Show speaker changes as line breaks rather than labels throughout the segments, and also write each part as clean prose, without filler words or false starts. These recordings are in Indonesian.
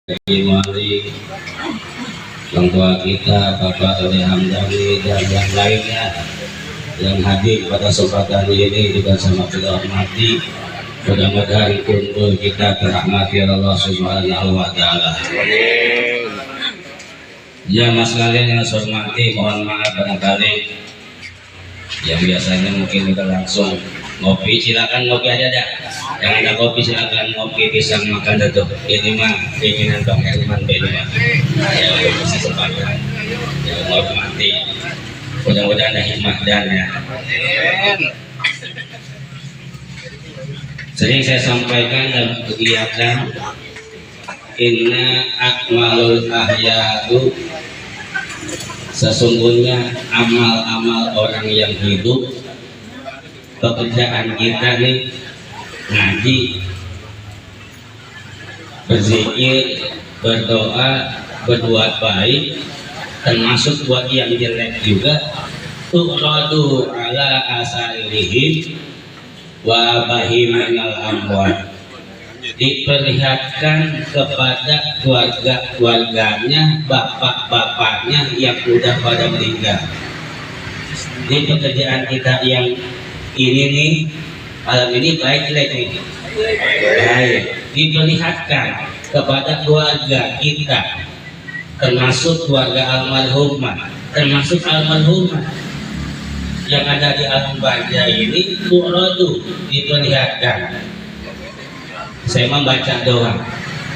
Mari orang tua kita, Bapak Oli Hamdani dan yang lainnya yang hadir pada kesempatan ini juga sama kita hormati. Mudah-mudahan kumpul kita dirahmati Allah Subhanahu wa Ta'ala. Ya mas kalian yang saya hormati, mohon maaf barangkali yang biasanya mungkin kita langsung ngopi, silakan ngopi aja dah. Yang ada kopi silakan ngopi, pisang makan tuh. Ini mah keinginan Bang Herman Beni mah. Ya masih sepadan. Ya hormati. Mudah-mudahan ada hikmah dan ya. Sering saya sampaikan dalam kegiatan inna akmalul ahya'u, sesungguhnya amal-amal orang yang hidup, pekerjaan kita nih ngaji, berzikir, berdoa, berbuat baik, termasuk buat yang jelek juga, tu'radu ala asairihim wa bahimanal amwat, diperlihatkan kepada keluarganya, bapak-bapaknya yang udah pada meninggal. Di pekerjaan kita yang ini nih, malam ini baik jelek nih, baik, diperlihatkan kepada keluarga kita, termasuk keluarga almarhumah, termasuk almarhumah yang ada di alam barzah ini, tu'radu, diperlihatkan. Saya membaca doa,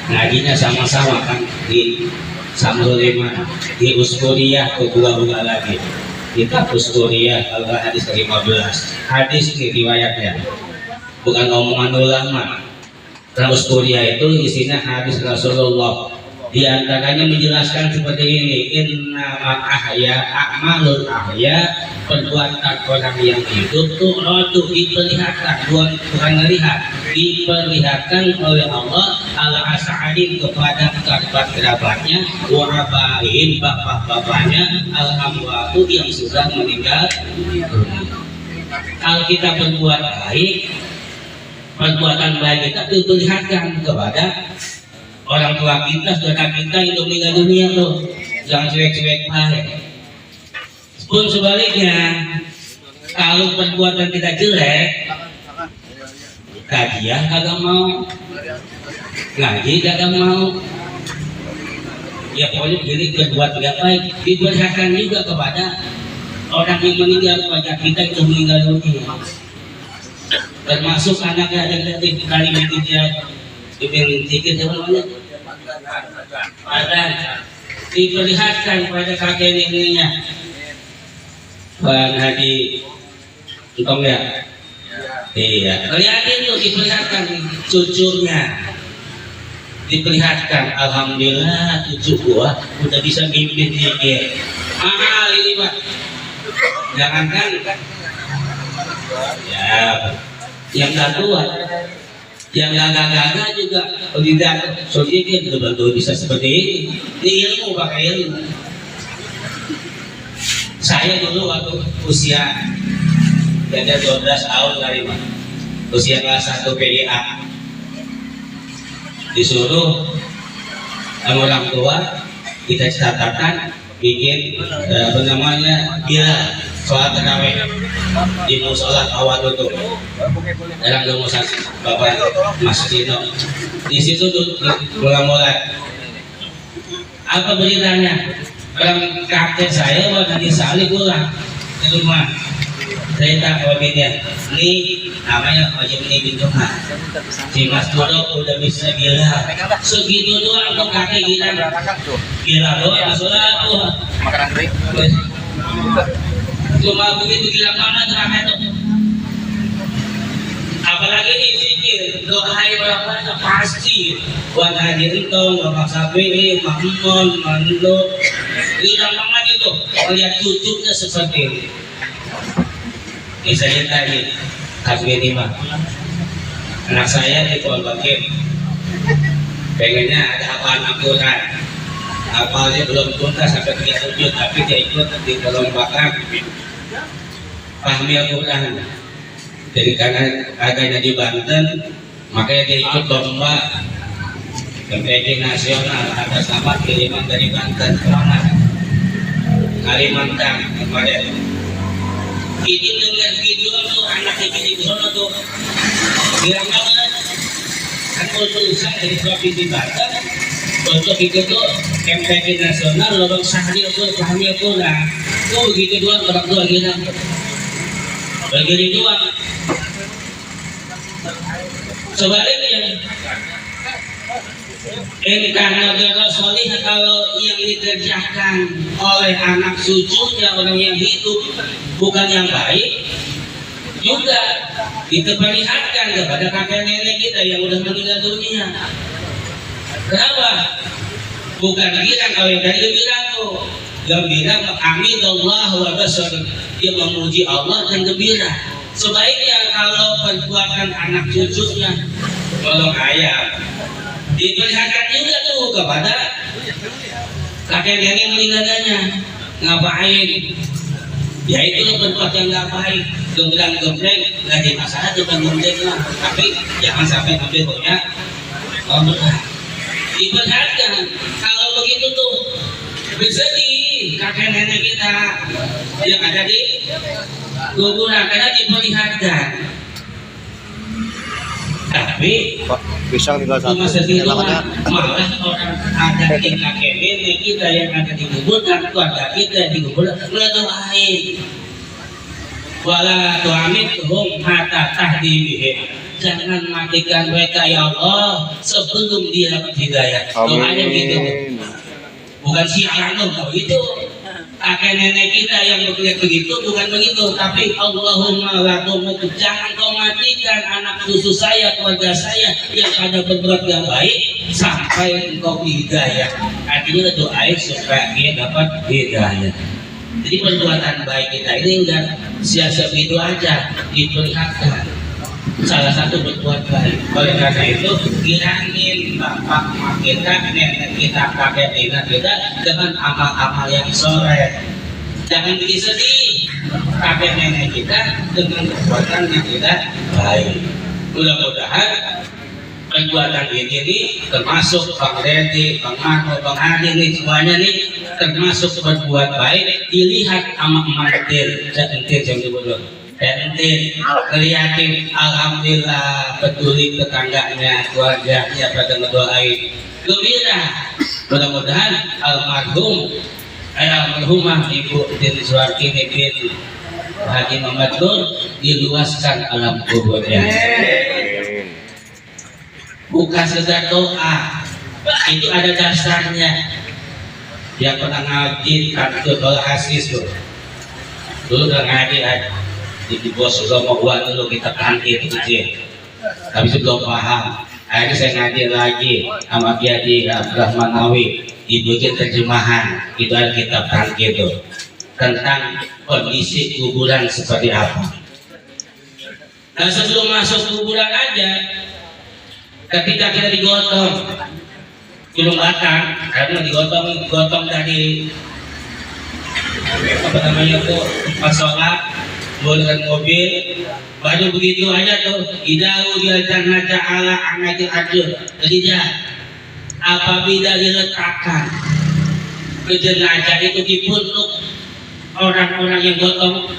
ngajinya sama-sama kan di Samsul Iman, di Uskuriyah buka lagi. Kita Uskuriyah kalau hadis ke-15, hadis ini riwayatnya, bukan omongan ulama. Karena Uskuriyah itu isinya hadis Rasulullah. Di antaranya menjelaskan seperti ini, innama ahya a'malul ahya, perbuatan orang yang hidup tuh rodu, diperlihatkan, bukan melihat, diperlihatkan oleh Allah ala as'adin kepada kerabat-kerabatnya, warabain bapak-bapaknya, al-amwatu yang sudah meninggal. Kalau kita berbuat baik, perbuatan baik kita diperlihatkan kepada orang tua kita, saudara kita yang meninggal dunia tuh, jangan cuek-cuek baik. Pun sebaliknya, kalau perbuatan kita jelek, kajian kagak mau, ngaji kagak mau, ya pokoknya jadi berbuat tidak baik, diperlihatkan juga kepada orang yang meninggal, kepada kita itu meninggal dunia. Termasuk anaknya ada di kalimat dia diberikan namanya ada, diperlihatkan pada kakek neneknya. Bang Hadi Entong ya? Iya, lihatin yuk, diperlihatkan cucunya, diperlihatkan. Alhamdulillah cucu gua udah bisa mimpin dikit. Mahal ini Pak, jangankan ya yang gak kuat, yang gagah-gagah juga tidak sedikit betul bisa seperti ini. Ini ilmu, pakai ilmu. Saya dulu waktu usia ada 12 tahun kali Pak, usia kelas 1 PIA, disuruh sama orang tua kita catatan bikin apa namanya dia sholat tarawih di musola awal itu dalam rumusan Bapak Mas Dino. Di situ mulai apa beritanya, orang kakek saya waktu disalib pulang di rumah. Saya tak kawannya, ini namanya Haji bin Tuhan. Si Mas Dodo udah bisa gila, segitu doang untuk kakek gila doang, sholat tuh. Cuma begitu gila mana terakhir tuh. Apalagi di zikir, doai berapa pasti buat hadirin tuh, Bapak Sapi, Mahmud, Manduk, gila banget itu. Melihat cucunya seperti ini. Ini saya tadi Kasbini Pak, anak saya di Pohon Bakir, pengennya ada hafal Al-Quran, hafalnya belum tuntas sampai 37, tapi dia ikut di perlombaan pahmi Al-Quran. Jadi karena adanya di Banten, makanya dia ikut lomba MPK nasional atas nama kiriman dari Banten Kalimantan kemarin. Ini dengan video tuh anak di sana tuh bilang banget kan urusan dari provinsi Banten untuk itu tuh MPK nasional lorong sahri tuh kami tuh lah tuh begitu doang orang tua bilang begini doang. Sebaliknya karena negara solih kalau yang dikerjakan oleh anak cucunya orang yang hidup bukan yang baik juga kita perlihatkan kepada kakek nenek kita yang udah meninggal dunia. Kenapa? Bukan bilang kalau yang tadi bilang tuh gembira hamidallah wa basar, dia memuji Allah dan gembira. Sebaiknya kalau perbuatan anak cucunya tolong ayah diperlihatkan juga tuh kepada kakek nenek meninggalnya ngapain ya itu berbuat yang nggak baik gembrang-gembreng nggak ada masalah gembrang-gembreng lah tapi jangan sampai ambil punya diperlihatkan kalau begitu tuh bersedih kakek nenek kita yang ada di kuburan karena diperlihatkan. Tapi
pisang tinggal satu
malah orang ada di kakek nenek kita yang ada di kubur dan keluarga kita di kubur mulai doain wala tu'amituhum hatta tahdibihim, jangan matikan mereka ya Allah sebelum dia hidayah. Doanya gitu, bukan sialan dong kalau itu kakek nenek kita yang begitu bukan begitu, tapi Allahumma la tu'mit, jangan kau matikan anak cucu saya, keluarga saya yang ada berbuat yang baik sampai engkau hidayah. Artinya doain supaya dia dapat hidayah. Jadi perbuatan baik kita ini enggak sia-sia begitu aja, diperlihatkan. Salah satu berbuat baik. Oleh karena itu kirangin bapak kita, nenek kita, kakek kita dengan amal-amal yang soleh. Jangan bikin sedih kakek nenek kita dengan perbuatan yang tidak baik. Mudah-mudahan perbuatan ini nih termasuk Bang Redi, Bang Marco, Bang Adi nih semuanya nih termasuk berbuat baik. Dilihat sama emantir, entir jam 12. Entin kelihatin alhamdulillah peduli tetangganya keluarganya pada ngedoain gembira. Mudah-mudahan almarhumah Ibu Titi Suwartini binti Haji Muhammad Nur diluaskan alam kuburnya. Bukan sekedar doa, itu ada dasarnya. Yang pernah ngaji kartu hasis tuh dulu udah ngaji aja di bos sudah mau buat dulu kita kantin itu kecil tapi belum paham. Akhirnya saya ngaji lagi sama Kiai Abdurrahman Nawawi dibikin terjemahan itu ada kitab kantin itu tentang kondisi kuburan seperti apa. Nah sebelum masuk kuburan aja ketika kita digotong gunung batang karena digotong dari apa namanya tuh pas sholat dengan mobil baru begitu aja tuh idau dia jannata ala anatil ajur. Jadi dia apabila diletakkan ke jenazah itu di punuk orang-orang yang gotong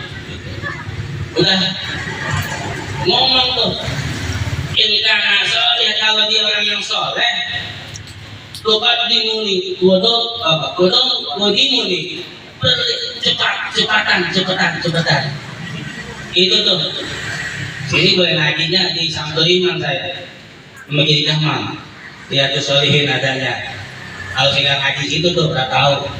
udah ngomong tuh inkarna soleh, kalau dia orang yang soleh lupa dimuni kodok dimuni cepatan itu tuh. Ini boleh ngajinya di Samsuriman saya menjadi Jahman Riyadhus Shalihin adanya. Kalau saya ngaji situ tuh udah tahu.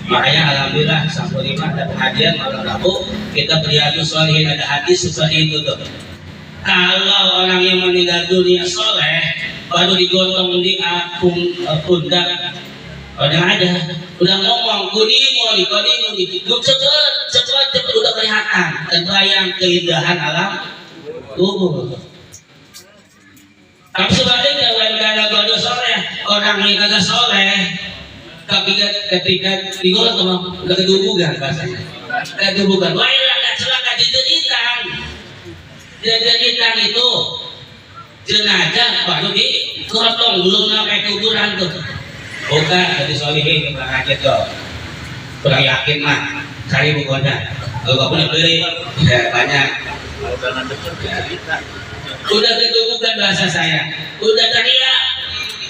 Makanya alhamdulillah Samsuriman ada pengajian malam Rabu kita Riyadhus Shalihin ada hadis seperti itu tuh. Kalau orang yang meninggal dunia soleh baru digotong di pundak udah ada, udah ngomong kudimoni cepet udah kelihatan terbayang keindahan alam kubur. Tapi sebaliknya kalau godo soleh orang yang kagak soleh tapi ketika digotong udah kedubukan bahasanya kedubukan wailah gak celaka jejeritan itu jenazah baru digotong belum sampai kuburan tuh. Bukan dari solihin kurang aja tuh, kurang yakin mah cari bukunya. Kalau nggak punya beli ya banyak. Udah ketubukan bahasa saya, udah teriak,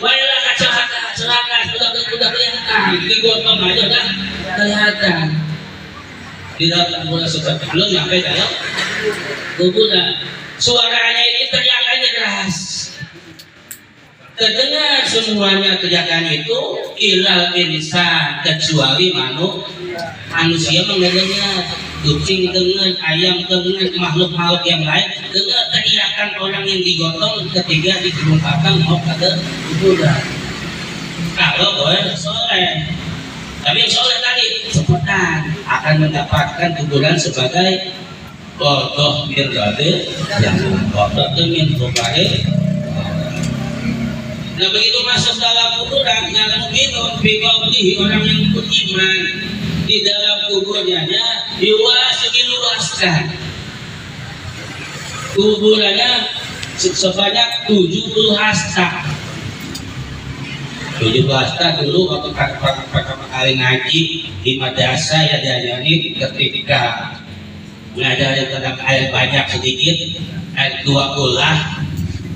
wailah kacamata celaka, udah kelihatan, digotong aja udah kelihatan. Tidak mulai seperti belum sampai dalam kuburan. Suaranya ini teriakannya keras. Terdengar semuanya teriakan itu ilal insan kecuali manusia mendengar, kucing dengar, ayam dengar, makhluk-makhluk yang lain dengar teriakan orang yang digotong ketika dikemukakan mau ke kuburan. Kalau boleh soleh, tapi yang soleh tadi cepetan akan mendapatkan kuburan sebagai bodoh mirgade yang bodoh dengan berbagai. Nah begitu masuk dalam kuburan, dalam minum, beli orang yang beriman di dalam kuburannya diluaskan. Kuburannya sebanyak 70 hasta. 70 hasta dulu waktu pertama kali ngaji di madrasah ya diajari ketika ngajarin tentang air banyak sedikit, air 2 kolah.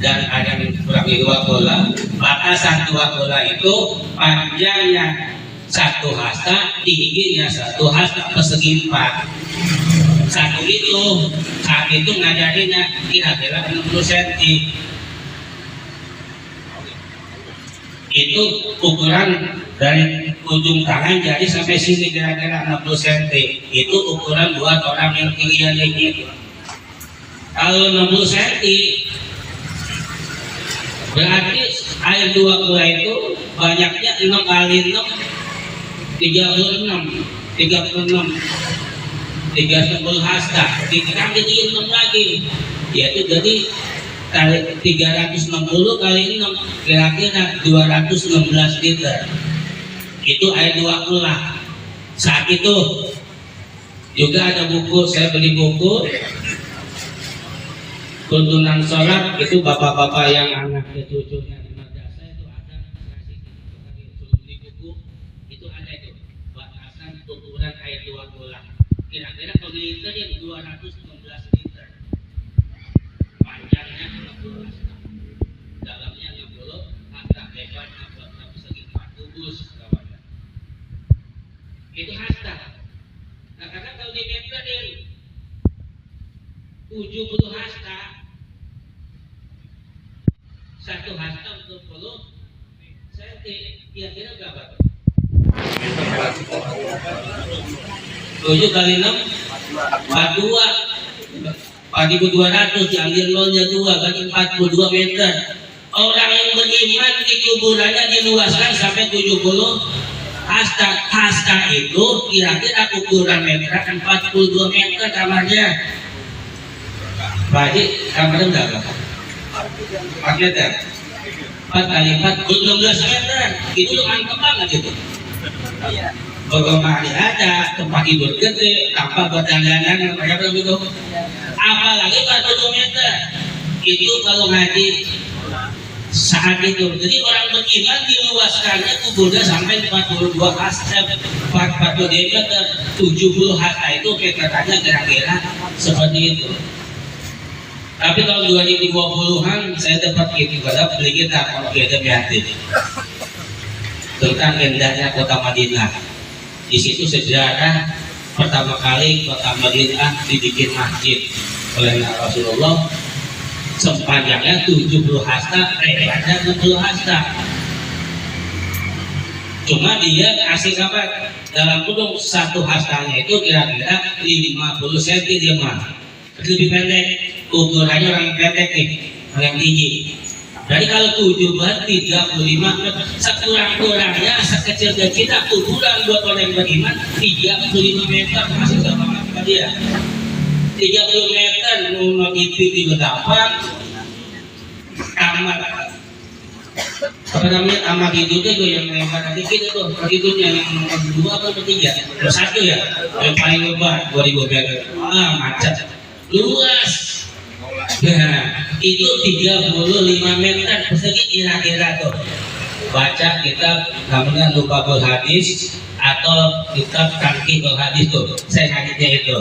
Dan ada yang kurang dari 2 kolah, batasan 2 kolah itu panjangnya 1 hasta, tingginya 1 hasta persegi 4. Saat itu ngajarinnya kira-kira 60 cm. Itu ukuran dari ujung tangan jadi sampai sini kira-kira 60 cm. Itu ukuran buat orang yang tinggi. Kalau 60 cm berarti air 2 kolah itu banyaknya 6 kali 6 36 hasta, ditambah 6 lagi yaitu jadi 360 kali 6 kira-kira 216 liter. Itu air 2 kolah. Saat itu juga ada buku, saya beli buku tuntunan sholat itu bapak-bapak yang anaknya cucunya di madrasah itu ada kasih beli buku itu ada itu batasan ukuran air 2 kolah kira-kira per liter yang 216 liter, panjangnya 60 hasta, dalamnya 50 hasta, lebarnya persegi 4 kubus kawannya. Itu hasta. Nah karena kalau di meterin 70 hasta, 1 hasta untuk 10 cm, kira-kira berapa tuh? 7 kali 6 42 4.200, diambil nolnya 2 berarti 42 meter. Orang yang beriman di kuburannya diluaskan sampai 70 hasta. Hasta itu kira-kira ukuran meter 42 meter kamarnya. Pak Haji, kamarnya berapa? 4 meter 4 kali 4, 16 meter. Itu mantap banget itu. Bagaimana ada tempat tidur gede, tanpa berdandanan, kayak begitu. Apalagi 42 meter. Itu kalau ngaji saat itu. Jadi orang beriman diluaskannya kuburnya sampai 42 hasta, 42 meter, 70 hasta itu meterannya kira-kira seperti itu. Tapi tahun 2020-an saya dapat pada beli kita kalau kita hati tentang indahnya kota Madinah. Di situ sejarah pertama kali kota Madinah dibikin masjid oleh Rasulullah, sepanjangnya 70 hasta, lebarnya 60 hasta. Cuma dia kasih kabar dalam gedung 1 hastanya itu kira-kira 50 cm dia mah, lebih pendek. Ukurannya orang yang pendek nih, orang yang tinggi. Jadi kalau 7 berarti 35 meter. Sekurang-kurangnya sekecil-kecilnya kuburan buat orang yang beriman 35 meter masih sama dia. 30 meter mau TV juga dapat. Kamar apa namanya kamar tidurnya tuh yang lebar dikit itu, tidurnya yang nomor 2 atau 3? Nomor 1 ya, yang paling lebar 2000 meter. Macet, luas. Nah, itu 35 meter persegi kira-kira tuh. Baca kitab namanya Lubabul Hadis atau kitab Tangkihul Hadis tuh. Saya hadisnya itu.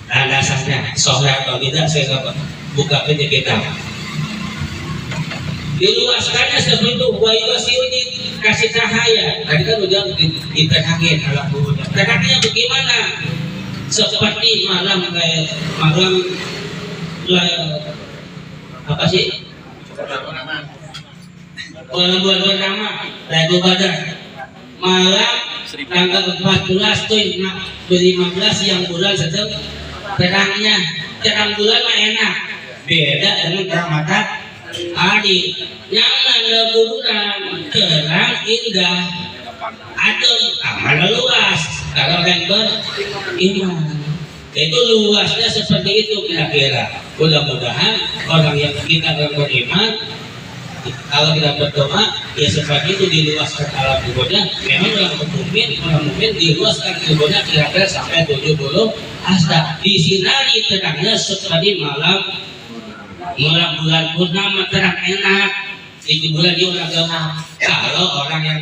Nah, dasarnya soleh atau tidak saya nggak buka aja kitab. Diluaskannya seperti itu. Wa ini kasih cahaya. Tadi kan udah diterangin alam bumi. Terangnya bagaimana? Seperti malam kayak malam apa sih? Bulan pertama Lagu Badar malam tanggal 14 tuh 15 yang bulan sedang terangnya, terang bulan mah enak, beda dengan terang matahari. Nyaman lagu bulan terang indah, adem aman luas. Kalau yang beriman itu luasnya seperti itu kira-kira. Mudah-mudahan orang yang kita beriman, kalau kita berdoa ya seperti itu, diluaskan alam kuburnya. Memang orang mukmin diluaskan kuburnya kira-kira sampai 70 hasta. Disinari terangnya seperti malam bulan purnama, terang enak. Di bulan dia udah gelap. Kalau orang yang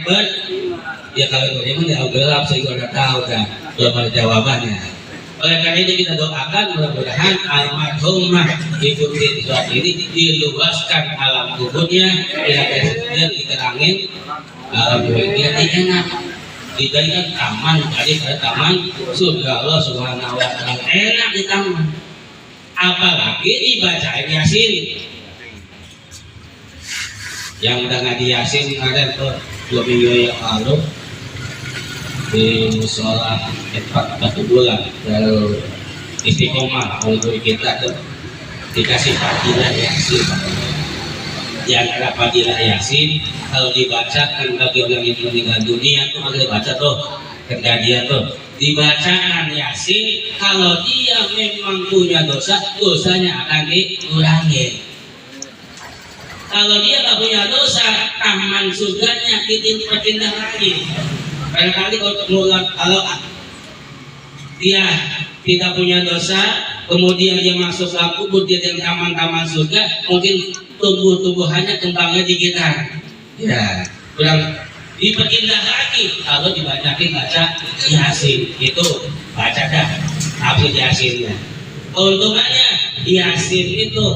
ya kalau beriman dia gelap, saya udah tahu kan belum ada jawabannya. Oleh karena itu kita doakan mudah-mudahan almarhumah Ibu Ridwan ini diluaskan alam kuburnya, kira-kira diterangin alam kuburnya enak, dijadikan taman, pada taman surga Allah Subhanahu wa Ta'ala. Enak di taman, apalagi dibacain Yasin. Yang udah ngaji Yasin kemarin tuh 2 minggu yang lalu di sholat 14 bulan lalu istiqomah untuk kita tuh dikasih fadilah Yasin. Di antara fadilah Yasin kalau dibacakan bagi orang yang meninggal dunia tuh harus dibaca tuh ketika tuh dibacaan Yasin, kalau dia memang punya dosa, dosanya akan dikurangi. Kalau dia nggak punya dosa, taman surganya dipindah lagi. Barangkali kalau dia tidak punya dosa, kemudian dia masuk ke kubur, dia di taman-taman surga, mungkin tumbuh-tumbuhannya kembangnya digitar. Ya, kurang dipindah lagi. Kalau dibacakin baca Yasin, itu baca dah hafid Yasinnya. Keuntungannya Yasin itu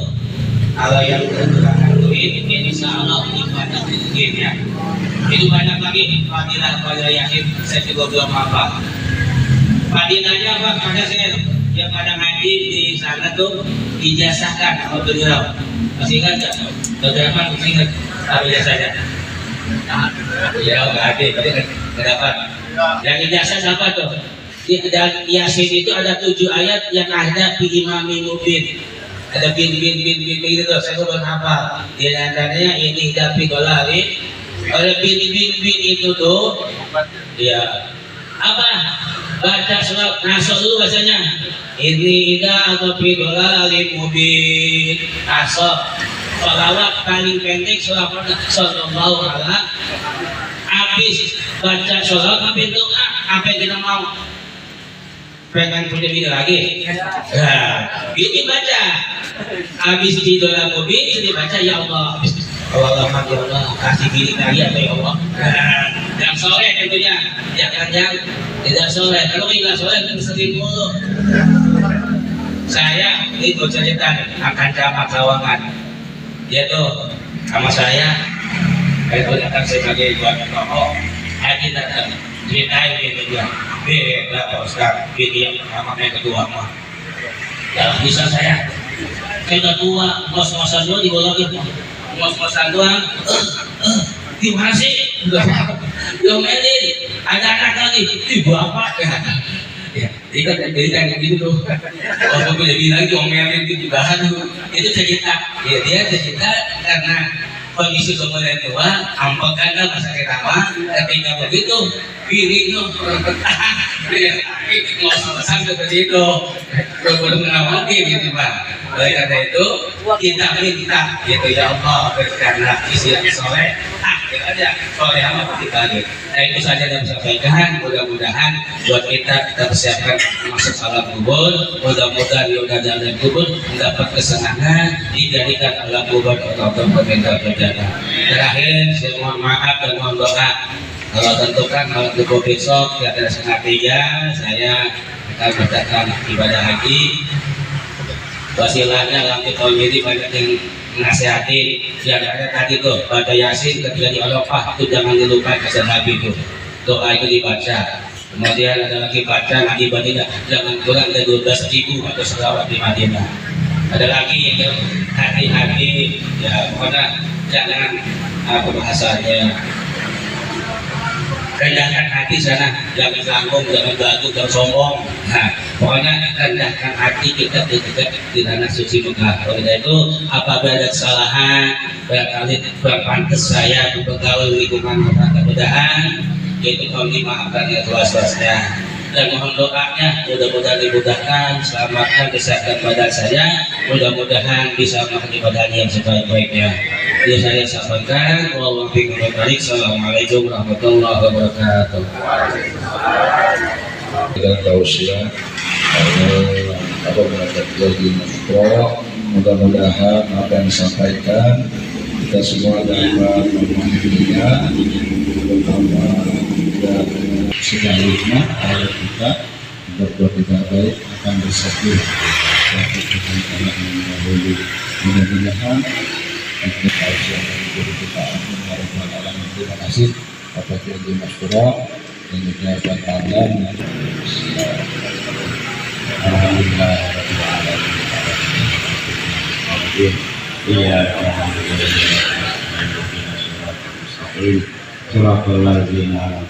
kalau yang bergerak ini insya Allah ibadah mungkin ya. Itu banyak lagi fadilah Yasin, saya juga belum apa. Fadilahnya apa? Pada saya yang pada ngaji di sana tuh ijazahkan sama beliau. Masih ingat nggak? Beberapa masih ingat tahu ijazahnya? Ya nggak ada, tadi nggak dapat. Yang ijazah siapa tuh? Dan Yasin itu ada 7 ayat yang ada di imami mubin. Ada bin gitu, saya belum hafal. Di antaranya ini dapi dolari. Oleh bin itu tuh, ya apa? Baca surat Nasr dulu bahasanya. Ini atau fi dolari mubin. Nasr. Salawat paling pendek surat sallallahu alaihi. Habis baca surat habis doa, apa yang kita mau? Pengen punya video lagi. Nah, ini baca. Habis di doa mubin, ini baca ya Allah. Allah ya Allah, kasih diri kalian ya Allah. Yang soleh tentunya, jangan yang tidak soleh. Kalau tidak soleh kan sering mulu. Saya itu cerita akan Camat Lawangan. Dia tuh sama saya datang sebagai buat tokoh. Haji datang ceritain gitu dia. Beda Pak Ustaz, ini yang pertama yang kedua mah. Dalam bisa saya udah tua, ngos-ngosan doang dibolongin. Ngos-ngosan doang. Gimana sih? Diomelin. Ada anak lagi. Ih bapak. Ya, jadi kan gitu tuh. Waktu gue jadi bilang diomelin itu dibahas tuh. Itu cerita. Ya dia cerita karena kondisi kemudian tua, ampek gagal masa pertama. Ketika begitu, dirinya ngos-ngosan seperti itu. Belum mengamati gitu Pak. Oleh karena itu kita minta gitu ya Allah karena isi yang soleh aja sore amat pasti kaget. Nah itu saja yang saya sampaikan. Mudah-mudahan buat kita persiapkan masuk alam kubur. Mudah-mudahan Yoda dan kubur mendapat kesenangan, dijadikan alam kubur atau pemerintah berjalan. Terakhir saya mohon maaf dan mohon doa. Kalau tentukan kalau kubur besok ya ada 2:30 saya akan berdatang ibadah haji. Wasilahnya lampu tahun ini banyak yang menasihati yang ada tadi tuh baca Yasin ketika di Arafah itu jangan dilupakan kesan Nabi itu, doa itu dibaca. Kemudian ada lagi baca Nabi Madinah jangan kurang dari 12.000 atau selawat di Madinah. Ada lagi yang hati-hati ya pokoknya jangan apa bahasanya rendahkan hati sana, jangan sombong, jangan batu, jangan sombong. Nah, pokoknya rendahkan hati kita di tanah suci Mekah. Oleh itu, apabila ada kesalahan, barangkali berpantas saya bergaul lingkungan mudah-mudahan itu mohon dimaafkan ya luas-luasnya. Dan mohon doanya mudah-mudahan dimudahkan, selamatkan kesehatan badan saya, mudah-mudahan bisa melakukan ibadah yang sebaik-baiknya. Itu saya sampaikan. Wallahu a'lam bishawab. Assalamualaikum warahmatullahi wabarakatuh.
Kita tausiah apa berkat lagi mudah-mudahan apa yang disampaikan kita semua dapat memahaminya, terutama sebaliknya kalau kita berbuat tidak baik akan bersatu suatu kebaikan yang mendahului. Mudah-mudahan kita tausiah dari kita terima kasih Bapak Kiai Maskura dan juga Pak Tadan. Alhamdulillah. Iya. Suratul ladzina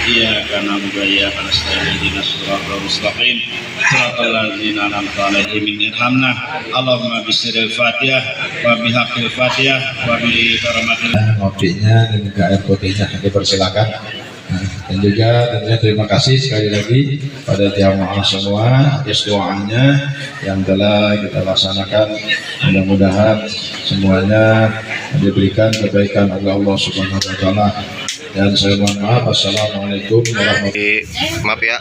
iyyaka na'budu wa iyyaka nasta'in ihdinas siratal mustaqim siratal ladzina an'amta 'alaihim irhamna Allahumma bisiril Fatihah wa bihaqqil Fatihah wa bi karamatil ngopinya dan juga air putihnya dipersilakan. Dan juga tentunya terima kasih sekali lagi pada jamaah semua atas doanya yang telah kita laksanakan. Mudah-mudahan semuanya diberikan kebaikan oleh Allah Subhanahu wa taala. Dan saya mohon maaf. Assalamualaikum warahmatullahi wabarakatuh.
Maaf ya.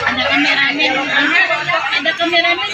Ada kameramen, ada kameramen.